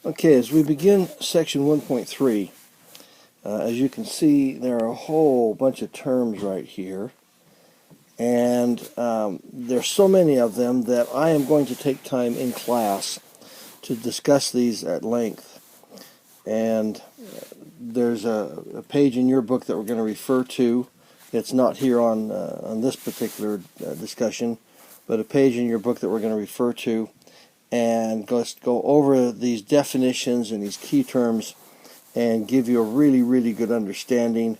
Okay, as we begin section 1.3, as you can see, there are a whole bunch of terms right here, and there's so many of them that I am going to take time in class to discuss these at length. And there's a page in your book that we're going to refer to. It's not here on this particular discussion, but a page in your book that we're going to refer to, and let's go over these definitions and these key terms and give you a really good understanding,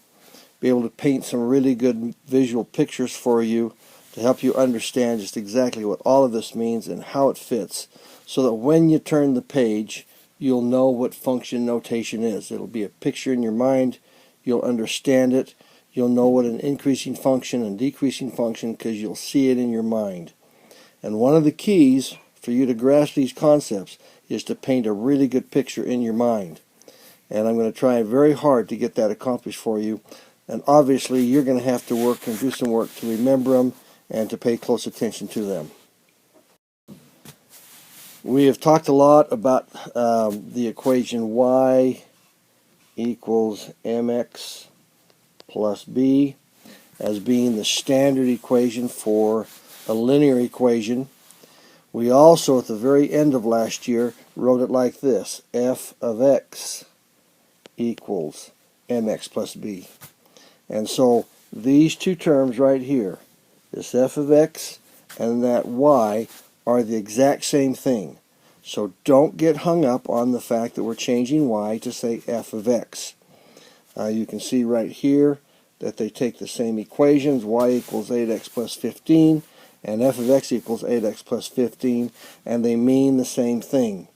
be able to paint some really good visual pictures for you to help you understand just exactly what all of this means and how it fits, so that when you turn the page, you'll know what function notation is. It'll be a picture in your mind, you'll understand it, you'll know what an increasing function and decreasing function, because you'll see it in your mind. And one of the keys for you to grasp these concepts is to paint a really good picture in your mind. And I'm going to try very hard to get that accomplished for you. And obviously you're going to have to work and do some work to remember them and to pay close attention to them. We have talked a lot about the equation y equals mx plus b as being the standard equation for a linear equation. We also, at the very end of last year, wrote it like this: f of x equals mx plus b. And so these two terms right here, this f of x and that y, are the exact same thing. So don't get hung up on the fact that we're changing y to say f of x. You can see right here that they take the same equations, y equals 8x plus 15, and f of x equals 8x plus 15, and they mean the same thing.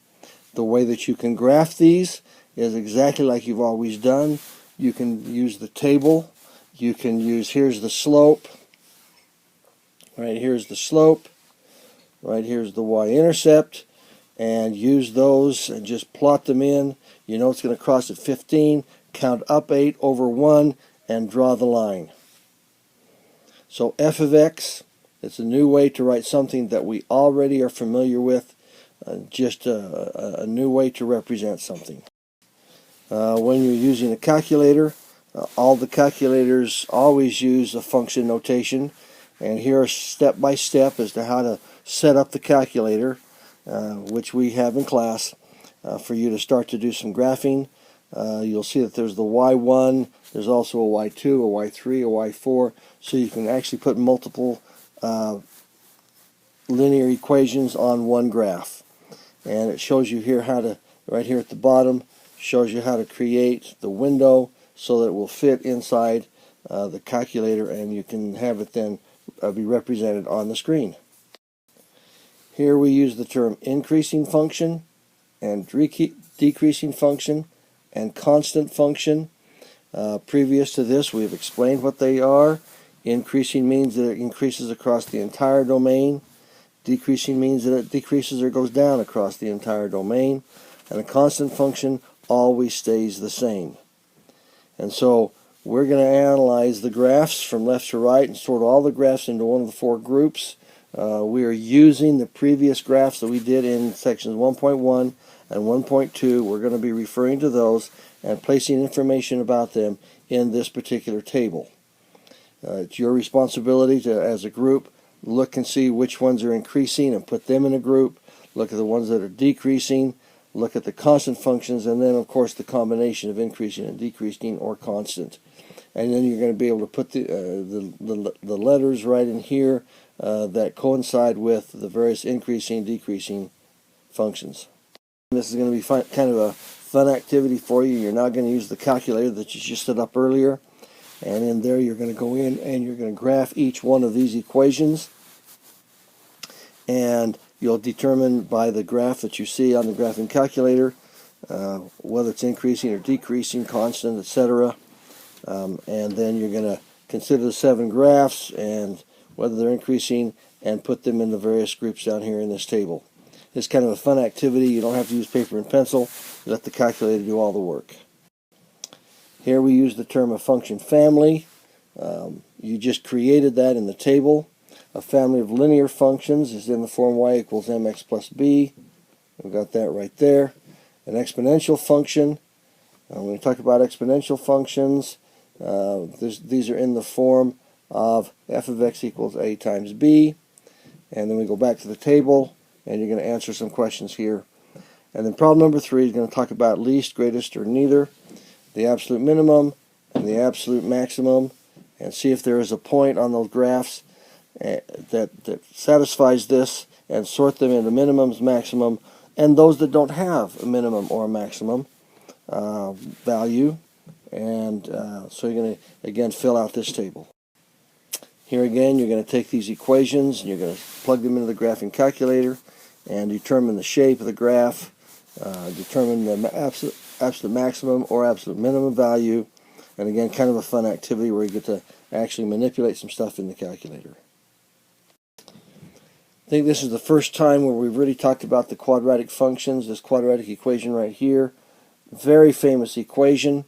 The way that you can graph these is exactly like you've always done. You can use the table. You can use, here's the slope. Right here's the slope. Right here's the y-intercept. And use those and just plot them in. You know it's going to cross at 15. Count up 8 over 1 and draw the line. So f of x, it's a new way to write something that we already are familiar with, just a new way to represent something. When you're using a calculator, all the calculators always use a function notation, and here is step by step as to how to set up the calculator, which we have in class, for you to start to do some graphing. You'll see that there's the y1, there's also a y2, a y3, a y4, so you can actually put multiple linear equations on one graph. And it shows you here how to, right here at the bottom, shows you how to create the window so that it will fit inside the calculator, and you can have it then be represented on the screen. Here we use the term increasing function and decreasing function and constant function. Previous to this, we've explained what they are. Increasing means that it increases across the entire domain. Decreasing means that it decreases or goes down across the entire domain. And a constant function always stays the same. And so we're going to analyze the graphs from left to right and sort all the graphs into one of the four groups. We are using the previous graphs that we did in sections 1.1 and 1.2. We're going to be referring to those and placing information about them in this particular table. It's your responsibility to, as a group, look and see which ones are increasing and put them in a group. Look at the ones that are decreasing. Look at the constant functions, and then, of course, the combination of increasing and decreasing or constant. And then you're going to be able to put the letters right in here that coincide with the various increasing and decreasing functions. This is going to be kind of a fun activity for you. You're not going to use the calculator that you just set up earlier. And in there you're going to go in and you're going to graph each one of these equations. And you'll determine by the graph that you see on the graphing calculator whether it's increasing or decreasing, constant, etc. And then you're going to consider the 7 graphs and whether they're increasing and put them in the various groups down here in this table. It's kind of a fun activity. You don't have to use paper and pencil. You let the calculator do all the work. Here we use the term a function family. You just created that in the table. A family of linear functions is in the form y equals mx plus b. We've got that right there. an exponential function. I'm going to talk about exponential functions. These are in the form of f of x equals a times b. And then we go back to the table, and you're going to answer some questions here. And then problem number 3 is going to talk about least, greatest, or neither, the absolute minimum, and the absolute maximum, and see if there is a point on those graphs that satisfies this, and sort them into minimums, maximum, and those that don't have a minimum or a maximum value. And so you're going to, again, fill out this table. Here again, you're going to take these equations and you're going to plug them into the graphing calculator and determine the shape of the graph, determine the absolute maximum or absolute minimum value, and again, kind of a fun activity where you get to actually manipulate some stuff in the calculator. I think this is the first time where we've really talked about the quadratic functions, this quadratic equation right here. Very famous equation.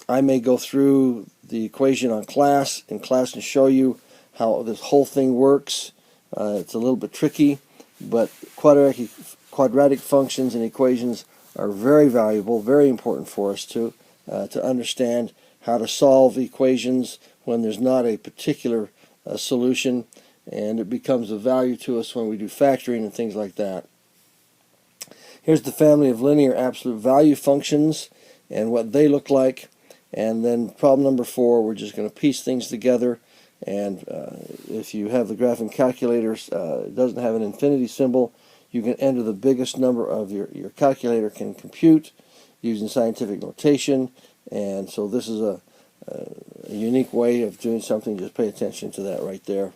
I may go through the equation in class and show you how this whole thing works. It's a little bit tricky, but quadratic functions and equations are very valuable, very important for us to understand how to solve equations when there's not a particular solution, and it becomes of value to us when we do factoring and things like that. Here's the family of linear absolute value functions and what they look like. And then problem number 4, we're just going to piece things together. And if you have the graphing calculator, it doesn't have an infinity symbol, you can enter the biggest number of your calculator can compute using scientific notation. And so this is a unique way of doing something. Just pay attention to that right there.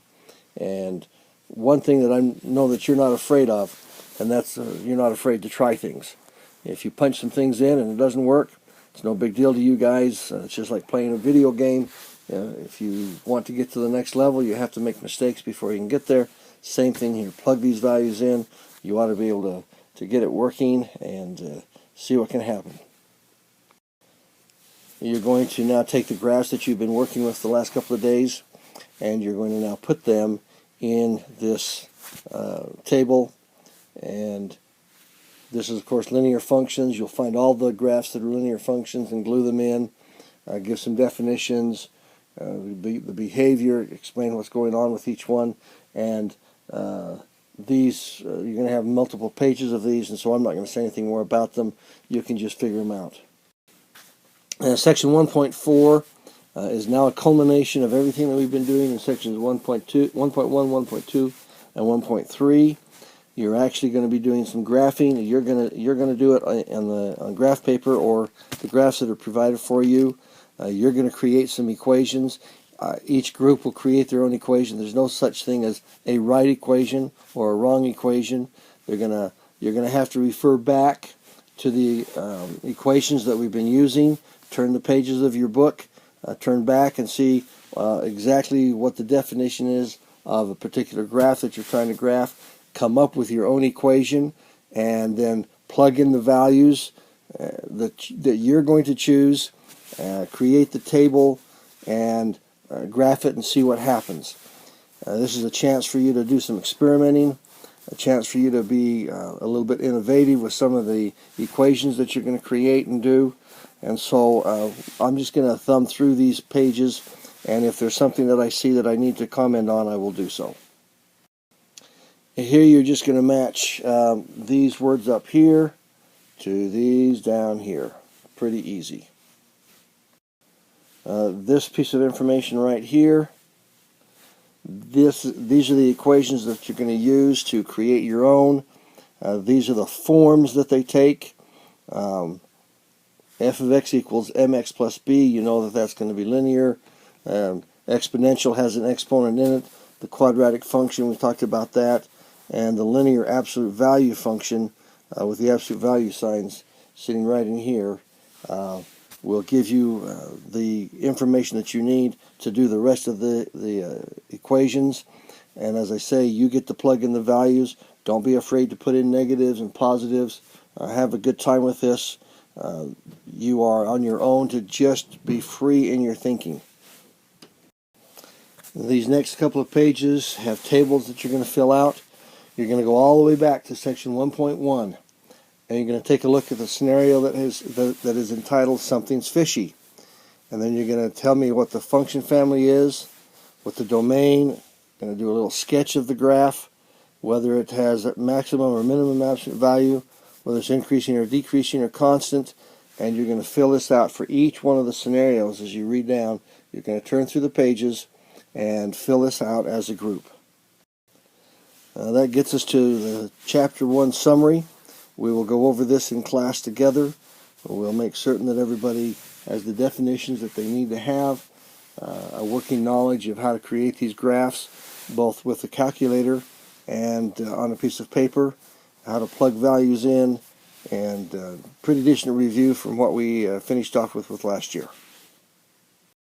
And one thing that I know that you're not afraid of, and that's you're not afraid to try things. If you punch some things in and it doesn't work, it's no big deal to you guys. It's just like playing a video game. If you want to get to the next level, you have to make mistakes before you can get there. Same thing here. Plug these values in. You ought to be able to get it working and see what can happen. You're going to now take the graphs that you've been working with the last couple of days, and you're going to now put them in this table. And this is, of course, linear functions. You'll find all the graphs that are linear functions and glue them in, give some definitions, the behavior, explain what's going on with each one. And these, you're going to have multiple pages of these, and so I'm not going to say anything more about them. You can just figure them out. Section 1.4 is now a culmination of everything that we've been doing in sections 1.1, 1.2, and 1.3. You're actually going to be doing some graphing. You're going to do it on graph paper or the graphs that are provided for you. You're going to create some equations. Each group will create their own equation. There's no such thing as a right equation or a wrong equation. You're going to have to refer back to the equations that we've been using. Turn the pages of your book, turn back and see exactly what the definition is of a particular graph that you're trying to graph. Come up with your own equation, and then plug in the values that you're going to choose, create the table, and graph it and see what happens. This is a chance for you to do some experimenting, a chance for you to be a little bit innovative with some of the equations that you're going to create and do. And so I'm just going to thumb through these pages, and if there's something that I see that I need to comment on, I will do so. Here you're just going to match these words up here to these down here. Pretty easy. This piece of information right here, these are the equations that you're going to use to create your own. These are the forms that they take. F of x equals mx plus b. You know that that's going to be linear. Exponential has an exponent in it. The quadratic function, we talked about that. And the linear absolute value function with the absolute value signs sitting right in here will give you the information that you need to do the rest of the equations. And as I say, you get to plug in the values. Don't be afraid to put in negatives and positives. Have a good time with this. You are on your own to just be free in your thinking. These next couple of pages have tables that you're going to fill out. You're going to go all the way back to section 1.1. and you're going to take a look at the scenario that is entitled Something's Fishy. And then you're going to tell me what the function family is, what the domain, going to do a little sketch of the graph, whether it has a maximum or minimum absolute value, whether it's increasing or decreasing or constant, and you're going to fill this out for each one of the scenarios as you read down. You're going to turn through the pages and fill this out as a group. That gets us to the Chapter 1 summary. We will go over this in class together. We'll make certain that everybody has the definitions that they need to have, a working knowledge of how to create these graphs, both with the calculator and on a piece of paper, how to plug values in, and pretty decent review from what we finished off with last year.